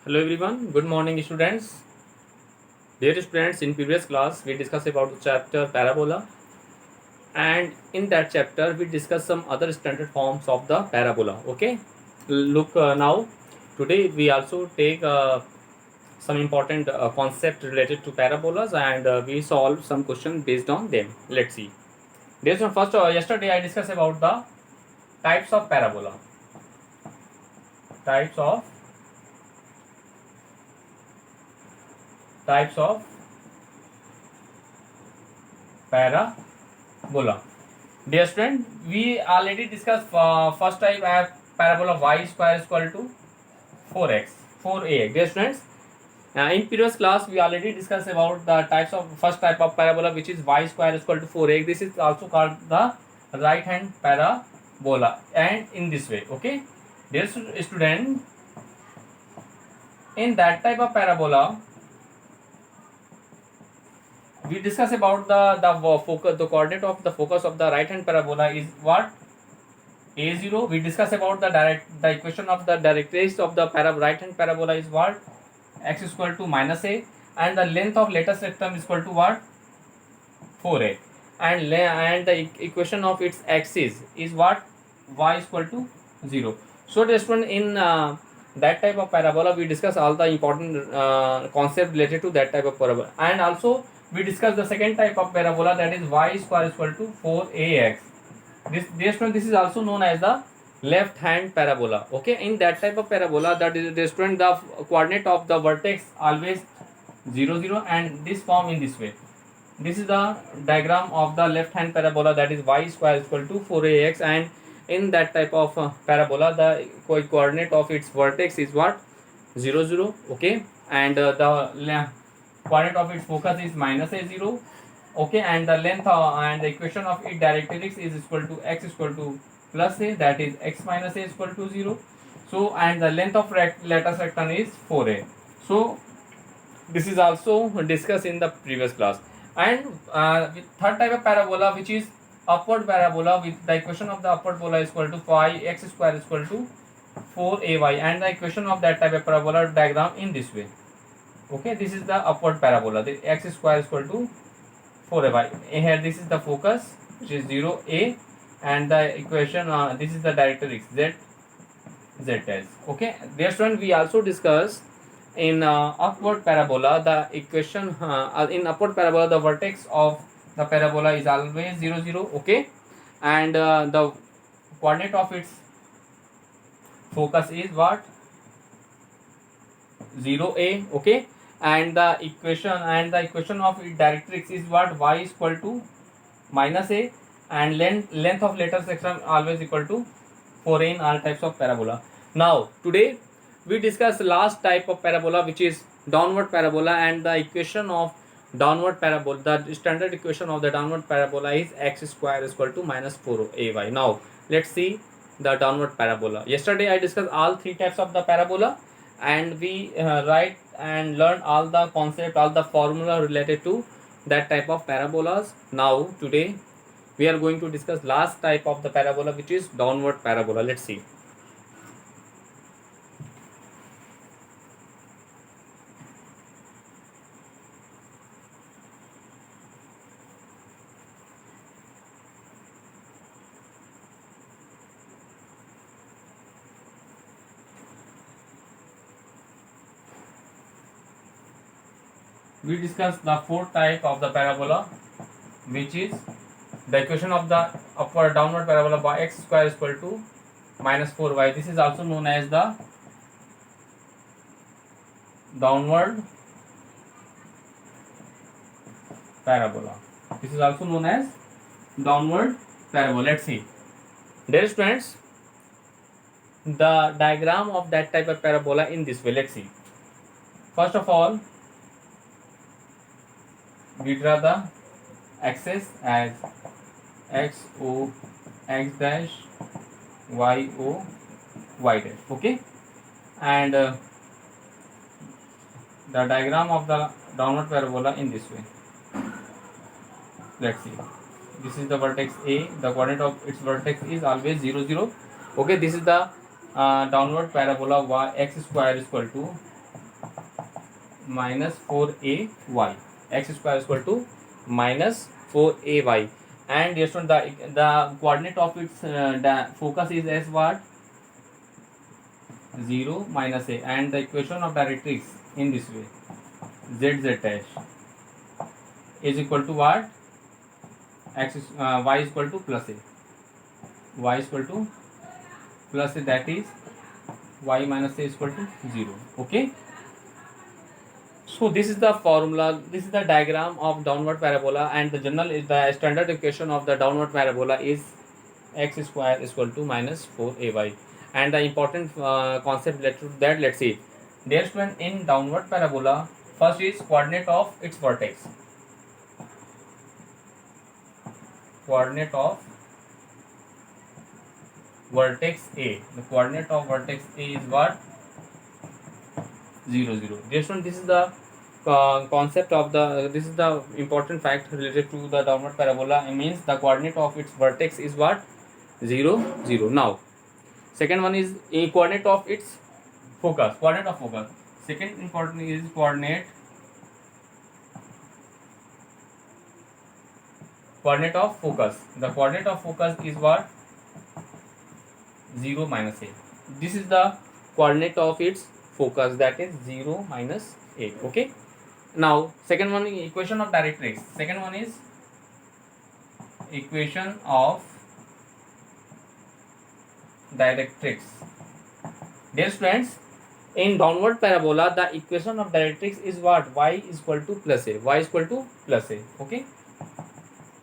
Hello everyone, good morning students. Dear students, in previous class we discussed about the chapter parabola, and in that chapter we discussed some other standard forms of the parabola. Okay, look now today we also take some important concept related to parabolas, and we solve some questions based on them. Let's see. Based on first yesterday I discussed about the types of parabola. Types of types of parabola. Dear student, we already discussed first type as parabola y square is equal to 4x, 4ax. Dear students, in previous class we already discussed about the types of first type of parabola, which is y square is equal to 4ax. This is also called the right hand parabola, and in this way. Okay, dear student, in that type of parabola we discuss about the focus, the coordinate of the focus of the right hand parabola is what, a0. We discuss about the equation of the directrix of the right hand parabola is what, x is equal to minus a, and the length of lattice rectum is equal to what, 4a, and the equation of its axis is what, y is equal to 0. So this one, in that type of parabola we discuss all the important concept related to that type of parabola, and also we discuss the second type of parabola, that is y square is equal to 4ax. This is also known as the left hand parabola. Okay, in that type of parabola, that is the student, the coordinate of the vertex always 0 0, and this form in this way. This is the diagram of the left hand parabola, that is y square is equal to 4ax, and in that type of parabola the coordinate of its vertex is what, 0 0. Okay, and the coordinate of its focus is minus a0. Okay, and the length and the equation of its directrix is equal to x is equal to plus a, that is x minus a is equal to 0. So, and the length of lattice rectum is 4a. So this is also discussed in the previous class. And third type of parabola, which is upward parabola, with the equation of the upward parabola is equal to phi x square is equal to 4ay, and the equation of that type of parabola diagram in this way. Okay, this is the upward parabola, the x square is equal to 4ay. Here this is the focus, which is 0a, and the equation, this is the directrix z dash. Okay, dear student, we also discussed in upward parabola the equation, in upward parabola the vertex of the parabola is always 0 0. Okay, and the coordinate of its focus is what, 0a. Okay, and the equation of its directrix is what, y is equal to minus a, and length of lattice section always equal to 4a in all types of parabola. Now today we discuss last type of parabola, which is downward parabola, and the equation of downward parabola, the standard equation of the downward parabola is x square is equal to minus 4ay. Now let's see the downward parabola. Yesterday I discussed all three types of the parabola, and we write and learn all the concept, all the formula related to that type of parabolas. Now today we are going to discuss last type of the parabola, which is downward parabola. Let's see. We discuss the fourth type of the parabola, which is the equation of the upward downward parabola by x square is equal to minus 4y. This is also known as the downward parabola. This is also known as downward parabola. Let's see. Dear students, the diagram of that type of parabola in this way. Let's see. First of all, we draw the axis as x o x dash, y o y dash. Okay, and the diagram of the downward parabola in this way. Let's see. This is the vertex a. The coordinate of its vertex is always 0 0. Okay, this is the downward parabola y x square is equal to minus 4ay, x square is equal to minus 4ay, and yes, the coordinate of its focus is as what, 0 minus a, and the equation of directrix in this way, z dash is equal to what, y is equal to plus a, y is equal to plus a, that is y minus a is equal to 0. Okay, so this is the formula, this is the diagram of downward parabola, and the standard equation of the downward parabola is x square is equal to minus 4ay, and the important concept related to that, let's see. Dear student, in downward parabola, first is coordinate of its vertex, coordinate of vertex a, the coordinate of vertex a is what, 0 0. Dear student, this is the concept of the, this is the important fact related to the downward parabola. It means the coordinate of its vertex is what, 0 0. Now second one is a coordinate of its focus, coordinate of focus. Second important is coordinate of focus. The coordinate of focus is what, 0 minus a. This is the coordinate of its focus, that is 0 minus a. Okay, now second one is equation of directrix. Second one is equation of directrix. Dear students, in downward parabola, the equation of directrix is what, y is equal to plus a, y is equal to plus a. Okay,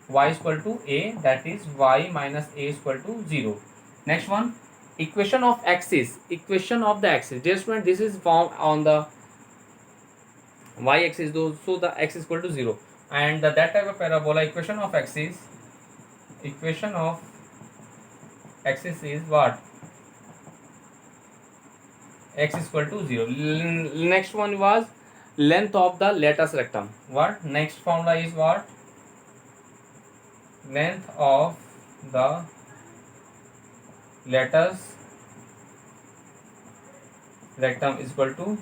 y is equal to a, that is y minus a is equal to 0. Next one, equation of axis, equation of the axis. Dear student, this is formed on the y axis, so the x is equal to 0, and that type of parabola, equation of axis is what, x is equal to 0. Next one was length of the latus rectum. What next formula is what, length of the latus rectum is equal to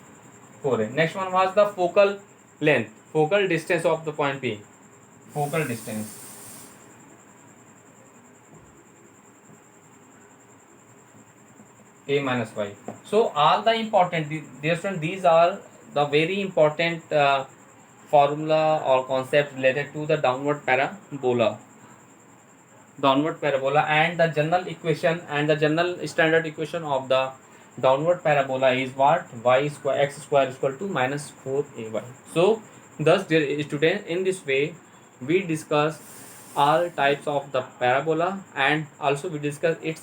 4a. Next one was the focal length, focal distance of the point P, focal distance, a minus y. So all the important, dear students, these are the very important formula or concept related to the downward parabola, and the general equation and the general standard equation of the downward parabola is what, y square, x square is equal to minus 4ay. So thus, dear student, in this way we discuss all types of the parabola, and also we discuss its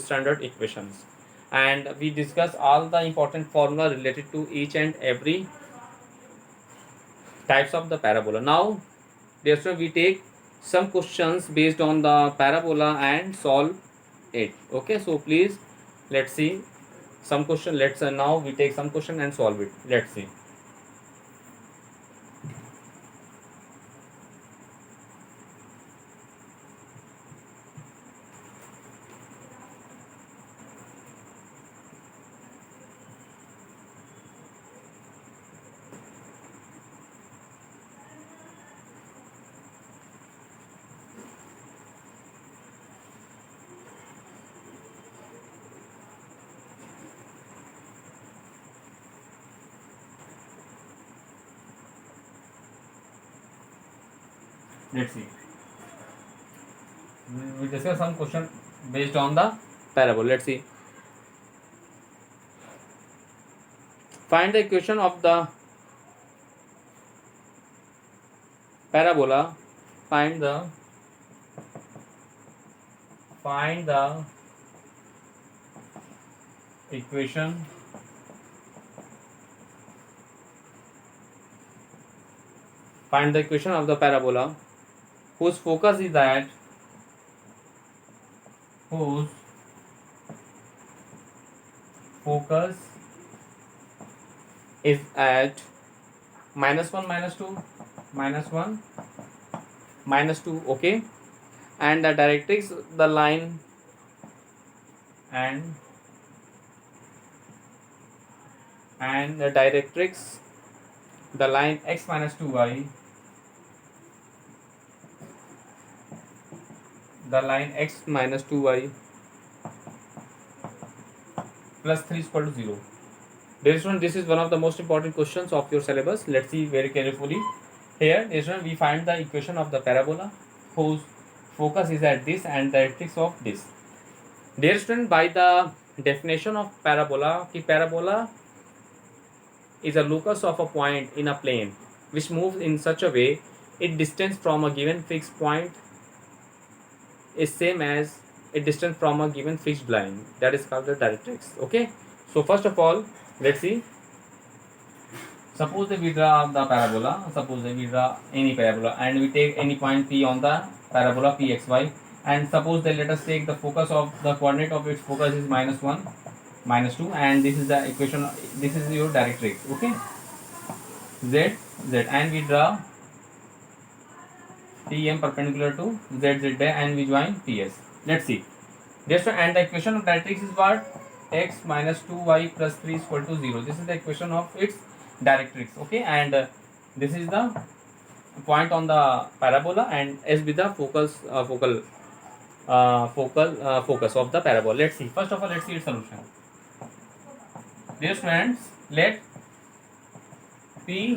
standard equations, and we discuss all the important formula related to each and every types of the parabola. Now dear student, we take some questions based on the parabola and solve it. Okay, so please let's see some question. Let's now we take some question and solve it. Let's see. Let's see. We discuss some question based on the parabola. Let's see. Find the equation of the parabola. Find the equation of the parabola whose focus is at -1 -2 -1 -2. Okay, and the directrix, the line, and the directrix the line x minus 2y, the line x minus 2y plus 3 is equal to 0. Dear student, this is one of the most important questions of your syllabus. Let's see very carefully. Here, dear student, we find the equation of the parabola whose focus is at this and the directrix of this. Dear student, by the definition of parabola, parabola is a locus of a point in a plane which moves in such a way its distance from a given fixed point is same as a distance from a given fixed line. That is called the directrix. Okay. So first of all, let's see. Suppose that we draw the parabola. Suppose that we draw any parabola and we take any point P on the parabola Pxy. And suppose that let us take the focus of the coordinate of its focus is -1, -2, and this is the equation. This is your directrix. Okay. Z, Z, and we draw TM perpendicular to ZZ and we join PS. Let's see. Just and the equation of directrix is what? X minus 2y plus 3 is equal to 0. This is the equation of its directrix. Okay, and this is the point on the parabola and S be the focus focus of the parabola. Let's see. First of all, let's see its solution. Dear students, let Pxy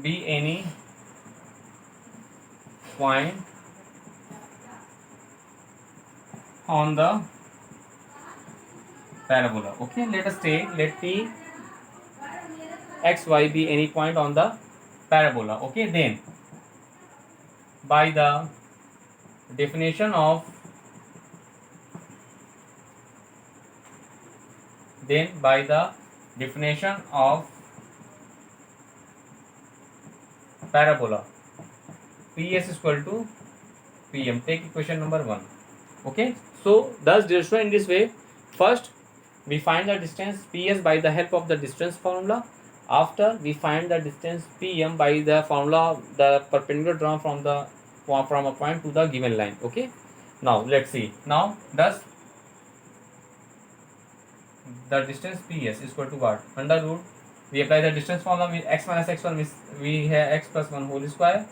be any point on the parabola. Okay, let us take let Pxy be any point on the parabola. Okay, then by the definition of parabola, PS is equal to PM. Take equation number 1. Okay, so thus dear student, in this way, first we find the distance PS by the help of the distance formula. After we find the distance PM by the formula, the perpendicular drawn from a point to the given line. Okay, now let's see. Now thus the distance PS is equal to what? Under root, we apply the distance formula with x minus x1 means we have x plus 1 whole square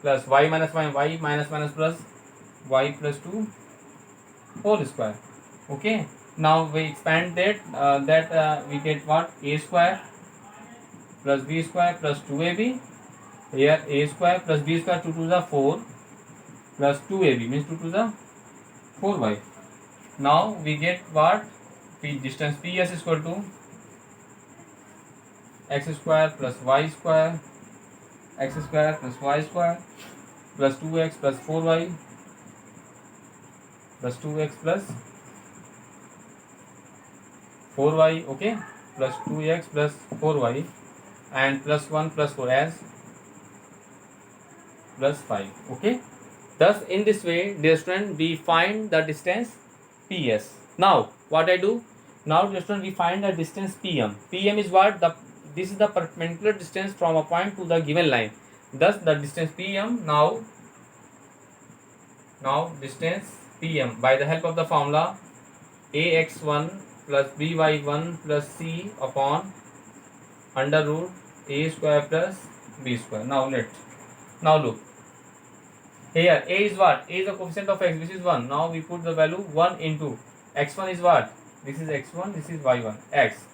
plus y minus y minus plus y plus 2 whole square. Okay, now we expand that we get what? A square plus b square plus 2ab. Here a square plus b square 2 to the 4 plus 2ab means 2 to the 4y. Now we get what? Distance PS is equal to x square plus y square, x square plus y square plus 2x plus 4y plus 2x plus 4y. Okay, plus 2x plus 4y and plus 1 plus 4 as plus 5. Okay, thus in this way, dear student, we find the distance PS. Now what I do? Now dear student, we find the distance PM. PM is what? This is the perpendicular distance from a point to the given line. Thus the distance PM. Now distance PM by the help of the formula ax1 plus by1 plus c upon under root a square plus b square. Now look here, a is what? A is the coefficient of x, which is 1. Now we put the value 1 into x1 is what? This is x1, this is y1, x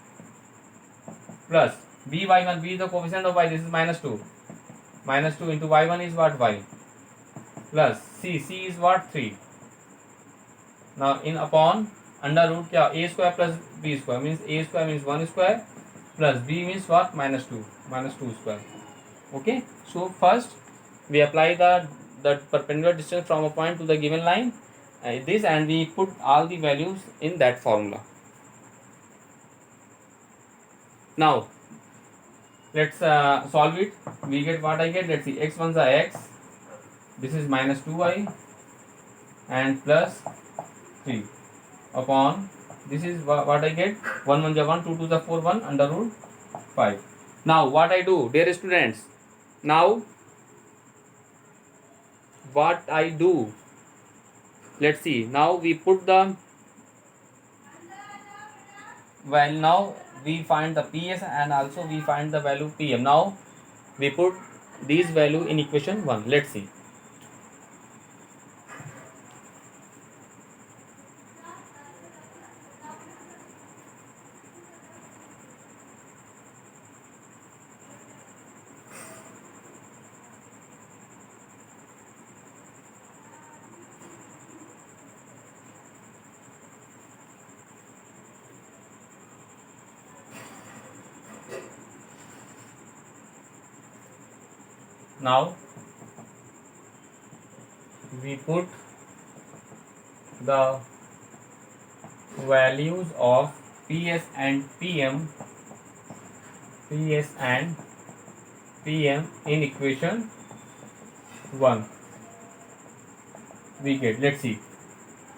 plus by1, b is the coefficient of y, this is -2. -2 into y1 is what? Y plus c is what? 3. Now in upon under root kya? A square plus b square means a square means 1 square plus b means what? -2 square. Okay, so first we apply the perpendicular distance from a point to the given line, this, and we put all the values in that formula. Now let's solve it. We get what I get. Let's see, x1 is x, this is -2y and plus 3 upon this is what I get. 1 1 1, 2 2 4, 1 under root 5. Now what I do, dear students? Now what I do? Let's see. Now we put the well, now we find the PS and also we find the value PM. Now we put these value in equation 1. Let's see. Now we put the values of PS and PM in equation 1. We get, let's see,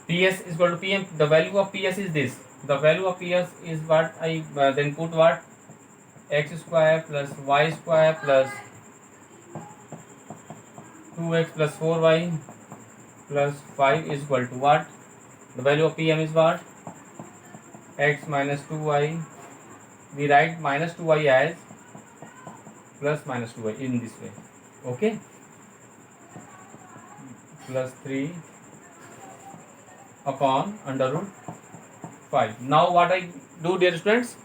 PS is equal to PM. The value of PS is this. The value of PS is what I then put what, x square plus y square plus 2x plus 4y plus 5 is equal to what? The value of PM is what? X minus 2y. We write minus 2y as plus minus 2y in this way. Okay. Plus 3 upon under root 5. Now what I do, dear students?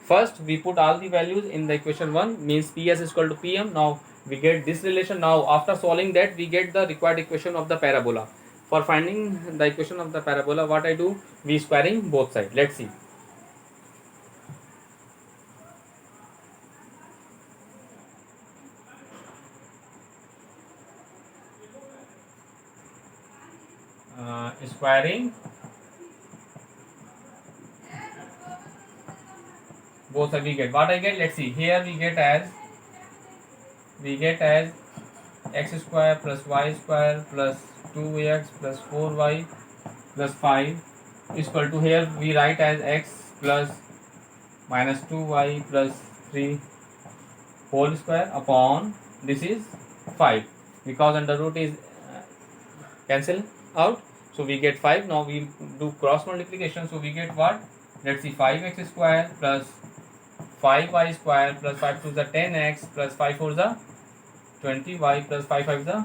First we put all the values in the equation 1, means PS is equal to PM. Now we get this relation. Now after solving that, we get the required equation of the parabola. For finding the equation of the parabola, what I do? We squaring both sides. Let's see. Squaring both sides, we get what I get. Let's see. Here we get as x square plus y square plus 2x plus 4y plus 5 is equal to, here we write as x plus minus 2y plus 3 whole square upon this is 5, because under root is cancel out, so we get 5. Now we do cross multiplication, so we get what? Let's see, 5x square plus 5y square plus 5 to the 10x plus 5 4 the 20y plus 5 5 the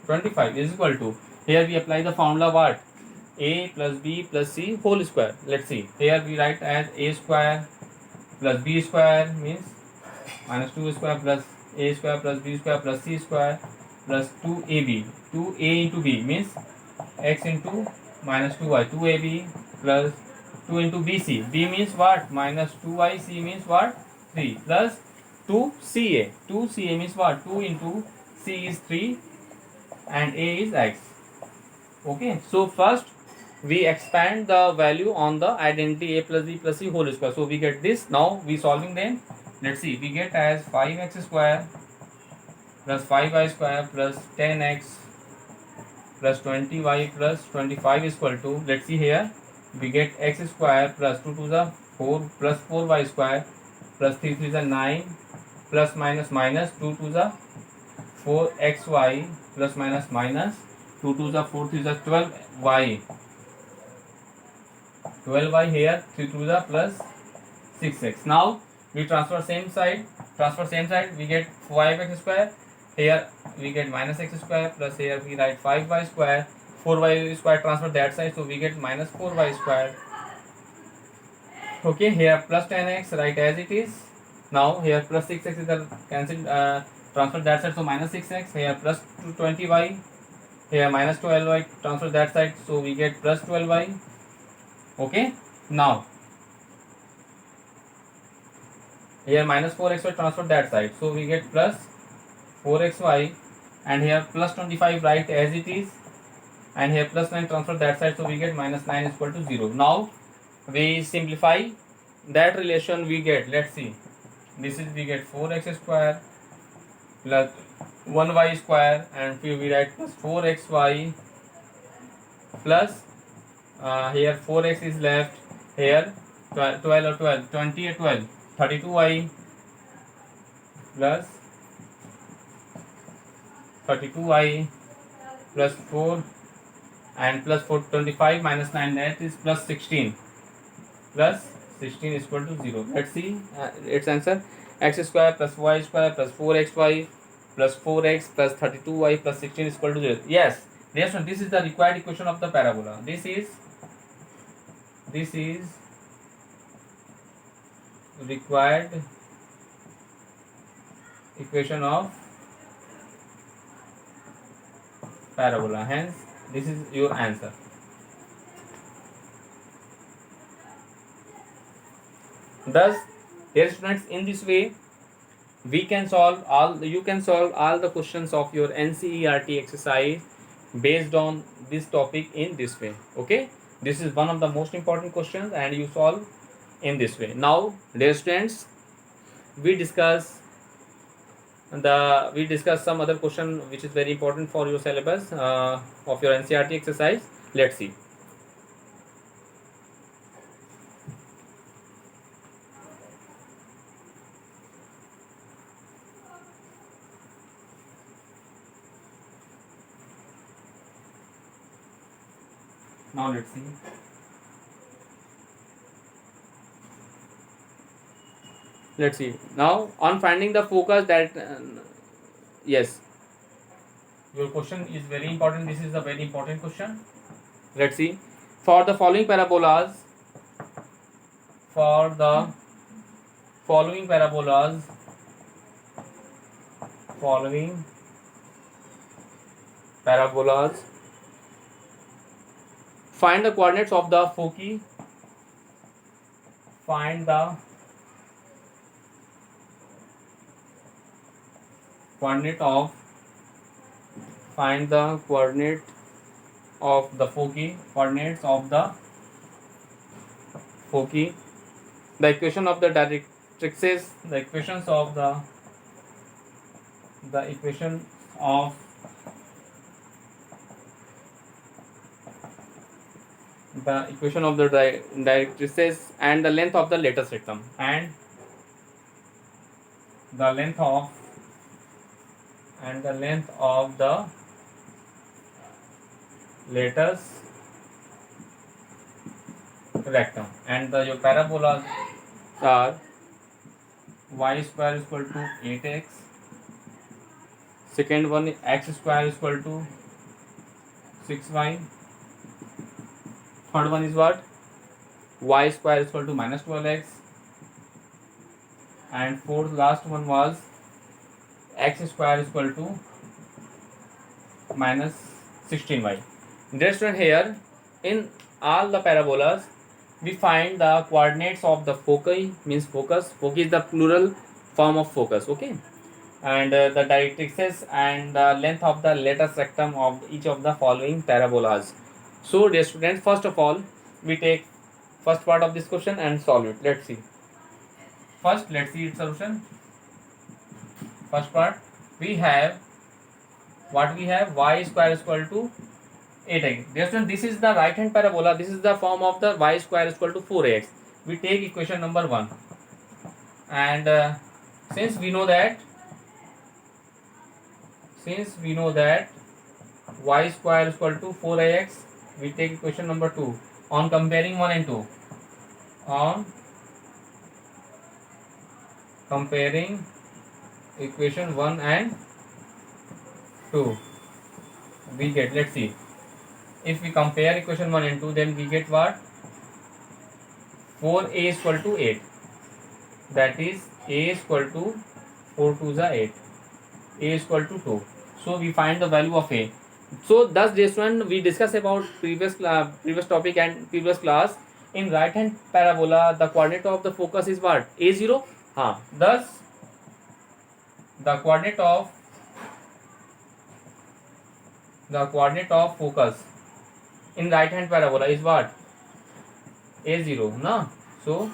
25 is equal to, here we apply the formula what? A plus B plus C whole square. Let's see, here we write as a square plus b square means minus 2 square plus a square plus b square plus c square plus 2ab. 2a into b means x into minus 2y, 2ab plus 2 into bc. B means what? Minus 2y. C means what? 3 plus 2ca. 2ca means what? 2 into c is 3 and a is x. Okay, so first we expand the value on the identity a plus b plus c whole square, so we get this. Now we solving them. Let's see, we get as 5x square plus 5y square plus 10x plus 20y plus 25 is equal to, let's see, here we get x square plus 2 to the 4 plus 4y square plus 3 3 the 9 plus minus minus 2 to the 4xy plus minus minus 2 to the 4 3 the 12y. 12y here, 3 to the plus 6x. Now we transfer same side, we get 5x square. Here we get minus x square plus here we write 5y square. 4y square transfer that side, so we get minus 4y square. Okay, here plus 10x, write as it is. Now here plus 6x is the cancel, transfer that side, so minus 6x. Here plus 20y, here minus 12y, transfer that side, so we get plus 12y. Okay, now here minus 4xy, transfer that side, so we get plus 4xy, and here plus 25 right as it is, and here plus 9, transfer that side, so we get minus 9 is equal to 0. Now we simplify that relation, we get, let's see, this is we get 4x square plus 1y square, and we write plus 4xy plus here 4x is left, here 12 or 12, 20 or 12, 32y plus 32y plus 4 and plus 4, 25 minus 9, that is plus 16 plus 16 is equal to 0. Let's see its answer. X square plus y square plus 4xy plus 4x plus 32y plus 16 is equal to 0. Yes, this is the required equation of the parabola. This is required equation of parabola. Hence, this is your answer. Thus, dear students, in this way, you can solve all the questions of your NCERT exercise based on this topic in this way. Okay, this is one of the most important questions, and you solve in this way. Now, dear students, we discuss some other question which is very important for your syllabus of your NCERT exercise. Let's see. Now let's see. Let's see. Now, on finding the focus, that yes, your question is very important. This is a very important question. Let's see. For the following parabolas, find the coordinates of the foci. Find the coordinate of the foci. The equation of the directrices. The equations of the directrices and the length of the lattice rectum, and the length of the lattice rectum. And your parabolas are y square is equal to 8x. Second one, x square is equal to 6y. Third one is what? Y square is equal to minus 12x. And fourth, last one was x square is equal to minus 16y. Dear student, here in all the parabolas, we find the coordinates of the foci, means focus. Foci is the plural form of focus. Okay, and the directrices and the length of the lattice rectum of each of the following parabolas. So, dear students, first of all, we take first part of this question and solve it. Let's see. First, let's see its solution. First part, we have y square is equal to 8x. Dear student, this is the right hand parabola. This is the form of the y square is equal to 4x. We take equation number 1, and since we know that y square is equal to 4x, we take equation number 2. On comparing 1 and 2, comparing equation 1 and 2, we get, let's see, if we compare equation 1 and 2, then we get what? 4a is equal to 8, that is a is equal to 4 to the 8, a is equal to 2. So we find the value of a. So thus this one we discussed about previous topic and previous class. In right hand parabola, the coordinate of the focus is what? A0. Thus the coordinate of focus in right hand parabola is what? A0, no? So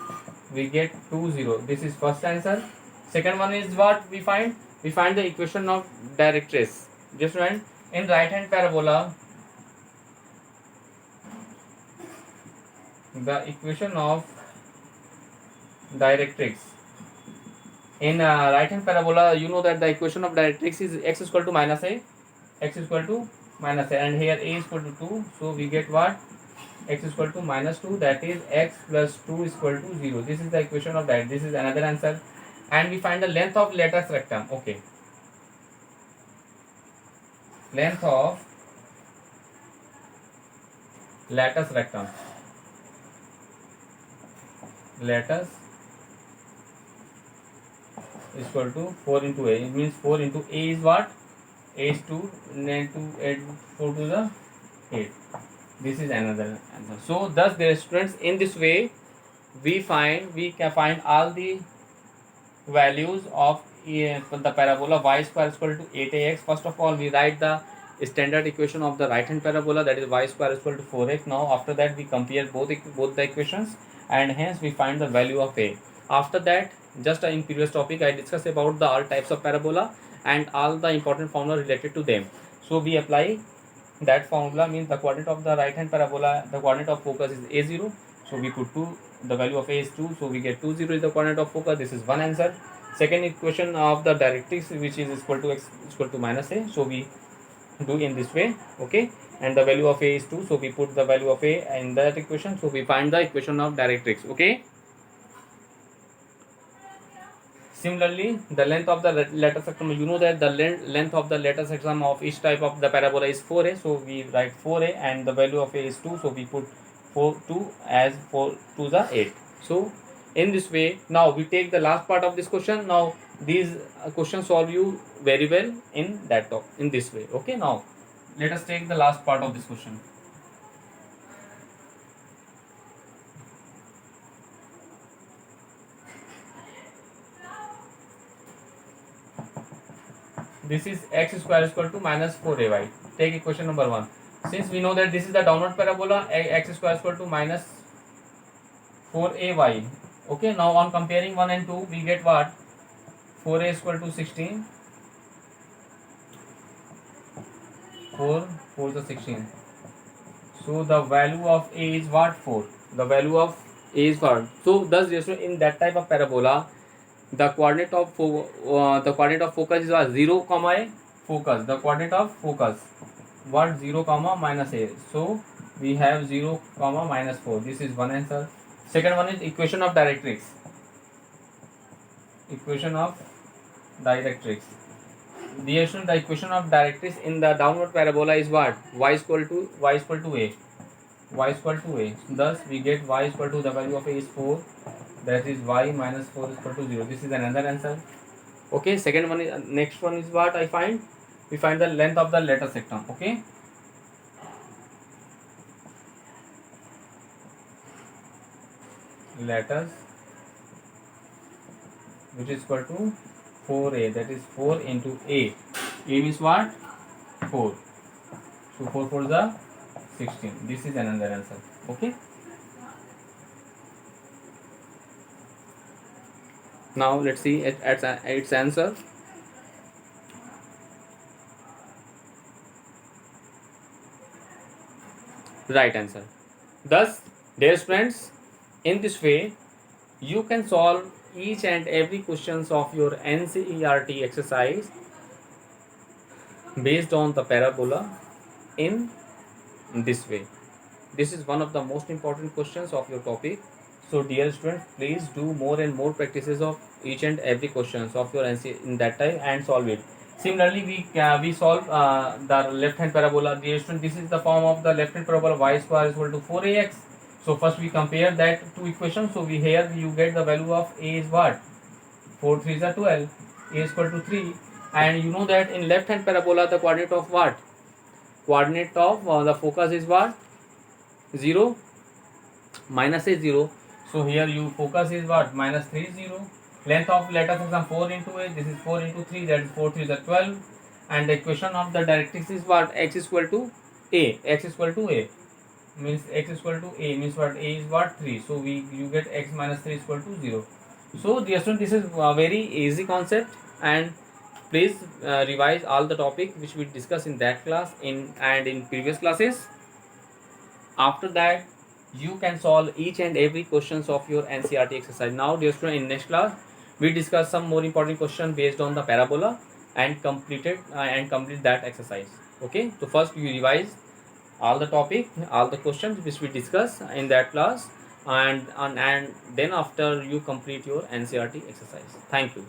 we get 2 0. This is first answer. Second one is what we find? We find the equation of directress. Just right, in right hand parabola, the equation of directrix. In right hand parabola, you know that the equation of directrix is x is equal to minus a, and here a is equal to 2. So we get what? x is equal to minus 2, that is x plus 2 is equal to 0. This is the equation of that. This is another answer. And we find the length of latus rectum. Okay, length of latus rectum. Latus is equal to 4 into a. It means 4 into a is what? A is 2, then 2, 8, 4 to the 8. This is another answer. So thus, dear students, in this way we can find all the values of the parabola y square is equal to 8ax. First of all, we write the standard equation of the right hand parabola, that is y square is equal to 4x. Now after that we compare both the equations, and hence we find the value of a. After that, just in previous topic I discussed about the all types of parabola and all the important formula related to them. So we apply that formula, means the coordinate of the right hand parabola, the coordinate of focus is a0, so we put 2, the value of a is 2, so we get 2, 0 is the coordinate of focus. This is one answer. Second equation of the directrix, which is equal to x is equal to minus a, so we do in this way. Okay, and the value of a is 2, so we put the value of a in that equation, so we find the equation of directrix. Okay, similarly, the length of the latus rectum, you know that the length of the latus rectum of each type of the parabola is 4a, so we write 4a, and the value of a is 2, so we put 2 as 4 to the 8. So in this way, now we take the last part of this question. Now these questions solve you very well in this way. Okay, now let us take the last part of this question. This is x square is equal to minus 4ay. Take equation number 1. Since we know that this is the downward parabola, x square is equal to minus 4ay. Okay, now on comparing 1 and 2, we get what? 4a is equal to 16. 4 is 16. So the value of a is what? 4. The value of a is 4. So thus, in that type of parabola, the coordinate of focus is what? 0 comma a focus. The coordinate of focus what? 0 comma minus a. So we have 0 comma minus 4. This is one answer. Second one is equation of directrix. Equation of directrix. The equation of directrix in the downward parabola is what? Y is equal to a. Y is equal to a. Thus we get y is equal to, the value of a is 4. That is y minus 4 is equal to 0. This is another answer. Okay, second one is, next one is what I find? We find the length of the latus rectum. Okay, latus, which is equal to 4a, that is 4 into a. A means what? 4. So 4 for the 16. This is another answer. Okay. Now let's see its answer. Right answer. Thus, dear friends, in this way you can solve each and every questions of your NCERT exercise based on the parabola in this way. This is one of the most important questions of your topic. So dear students, please do more and more practices of each and every questions of your NC in that time and solve it. Similarly, we solve the left hand parabola. Dear students, this is the form of the left hand parabola. Y square is equal to 4ax. So first we compare that two equations. So here you get the value of a is what? 4 3s are 12. A is equal to 3. And you know that in left hand parabola, the coordinate of what? Coordinate of the focus is what? 0. Minus a 0. So here you focus is what? Minus 3 0. Length of latus rectum 4 into a. This is 4 into 3. That is 4 3 is 12. And the equation of the directrix is what? X is equal to a. X is equal to a. Means x is equal to a. Means what? A is what? 3. So you get x minus 3 is equal to 0. So dear student, this is a very easy concept, and please revise all the topic which we discussed in that class and in previous classes. After that, you can solve each and every questions of your NCERT exercise. Now dear student, in next class we discuss some more important question based on the parabola and complete that exercise. Okay, so first you revise all the topic, all the questions which we discuss in that class, and then after you complete your NCERT exercise. Thank you.